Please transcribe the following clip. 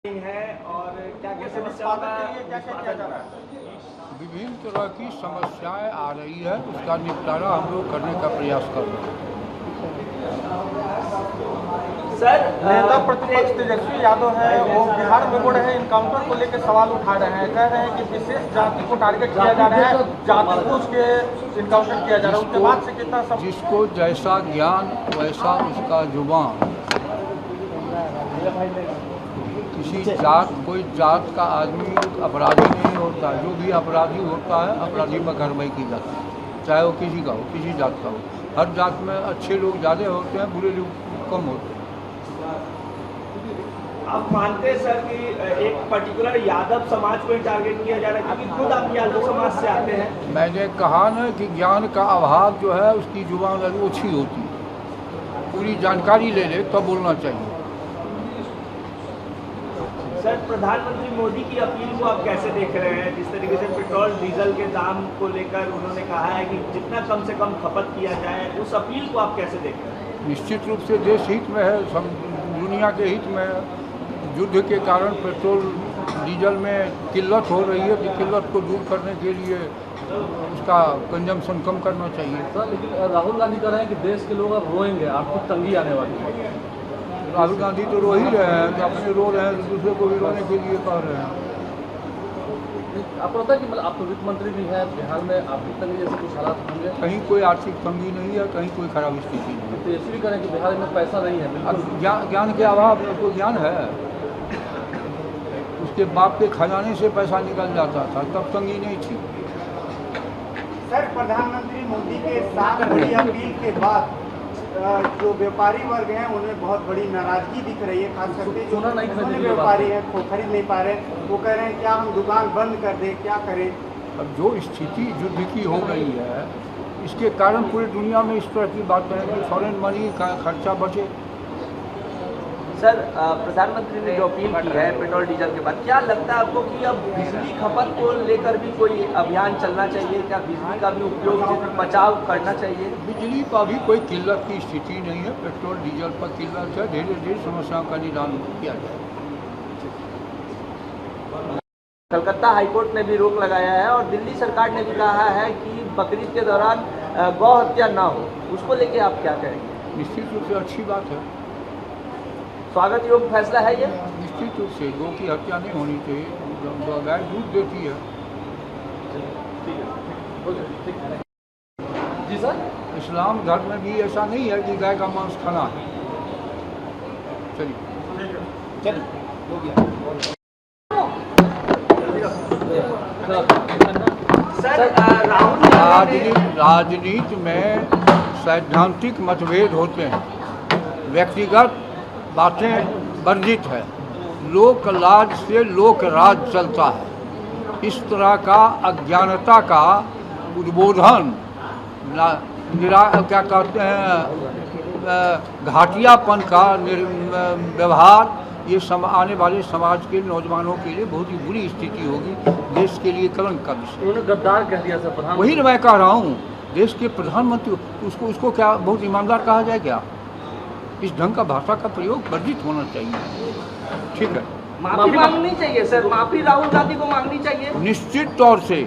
है और क्या क्या समस्याओं का क्या किया जा रहा है? विभिन्न तरह की समस्याएं आ रही है, उसका निपटारा हम लोग करने का प्रयास कर रहे हैं। सर नेता प्रतिपक्ष तेजस्वी यादव है वो बिहार में बोल रहे हैं, इनकाउंटर को लेकर सवाल उठा रहे हैं, कह रहे हैं कि विशेष जाति को टारगेट किया जा रहा है, जाति पूछ के इनकाउंटर किया जा रहा है। उसके बाद से कितना सब जिसको जैसा ज्ञान वैसा उसका जुबान। किसी जात कोई जात का आदमी अपराधी नहीं होता, जो भी अपराधी होता है अपराधी पर कार्रवाई की जाती है, चाहे वो किसी का हो, किसी जात का हो। हर जात में अच्छे लोग ज़्यादा होते हैं, बुरे लोग कम होते हैं। आप मानते हैं सर कि एक पर्टिकुलर यादव समाज को ही टारगेट किया जा रहा है, क्योंकि खुद आप यादव समाज से आते हैं। मैंने कहा ना कि ज्ञान का अभाव जो है उसकी जुबान ओछी होती है, पूरी जानकारी ले ले तब बोलना चाहिए। सर प्रधानमंत्री मोदी की अपील को आप कैसे देख रहे हैं? जिस तरीके से पेट्रोल डीजल के दाम को लेकर उन्होंने कहा है कि जितना कम से कम खपत किया जाए, उस अपील को आप कैसे देख रहे हैं? निश्चित रूप से देश हित में है, सब दुनिया के हित में है। युद्ध के कारण पेट्रोल डीजल में किल्लत हो रही है, तो किल्लत को दूर करने के लिए उसका कंजम्पशन कम करना चाहिए। सर लेकिन राहुल गांधी कह रहे हैं कि देश के लोग अब रोएंगे, आर्थिक तंगी आने वाली है। राहुल गांधी तो रो ही रहे हैं, तो अपने रो रहे हैं तो दूसरे को भी रोने के लिए कह रहे हैं। आपको लगता है कि मतलब आप तो वित्त मंत्री भी हैं, बिहार में आर्थिक तंगी जैसे कुछ हालात होंगे? कहीं कोई आर्थिक तंगी नहीं है, कहीं कोई खराब स्थिति नहीं है। तो ऐसे भी करें कि बिहार में पैसा नहीं है अब बिल्कुल। ज्ञान के अभाव में कोई ज्ञान है, उसके बाप के खजाने से पैसा निकल जाता था, तब तंगी नहीं थी। सर प्रधानमंत्री मोदी के साथ बड़ी अपील के बाद जो व्यापारी वर्ग हैं उनमें बहुत बड़ी नाराजगी दिख रही है, खास करके जो छोटे व्यापारी हैं वो खरीद नहीं पा रहे, वो कह रहे हैं क्या हम दुकान बंद कर दें, क्या करें। अब जो स्थिति युद्ध की हो गई है, इसके कारण पूरी दुनिया में इस तरह की बातें हैं कि फॉरेन मनी का खर्चा बचे। सर प्रधानमंत्री ने जो अपील की है पेट्रोल डीजल के बाद, क्या लगता है आपको कि अब बिजली खपत को लेकर भी कोई अभियान चलना चाहिए? क्या बिजली का भी उपयोग बचाव करना चाहिए? बिजली का भी कोई किल्लत की स्थिति नहीं है, पेट्रोल डीजल पर किल्लत है, धीरे धीरे समस्याओं का निदान किया जाए। कलकत्ता हाईकोर्ट ने भी रोक लगाया है और दिल्ली सरकार ने भी कहा है कि बकरीद के दौरान गौ हत्या ना हो, उसको लेके आप क्या कहेंगे? निश्चित रूप से अच्छी बात है, स्वागत योग्य फैसला है ये। निश्चित रूप से गौ की हत्या नहीं होनी चाहिए, गाय दूध देती है। जी सर, इस्लाम धर्म में भी ऐसा नहीं है कि गाय का मांस खाना है। चलिए हो गया। सर राहुल राजनीति में सैद्धांतिक मतभेद होते हैं, व्यक्तिगत बातें वर्जित है, लोक लाज से लोक राज चलता है। इस तरह का अज्ञानता का उद्बोधन क्या कहते हैं, घाटियापन का व्यवहार, ये आने वाले समाज के नौजवानों के लिए बहुत ही बुरी स्थिति होगी, देश के लिए कलंक का विषय। उन्होंने गद्दार कह दिया सर प्रधानमंत्री। वही मैं कह रहा हूँ, देश के प्रधानमंत्री उसको क्या बहुत ईमानदार कहा जाए क्या? इस ढंग का भाषा का प्रयोग वर्जित होना चाहिए। ठीक है, माफी मांगनी चाहिए सर, माफी राहुल गांधी को मांगनी चाहिए निश्चित तौर से।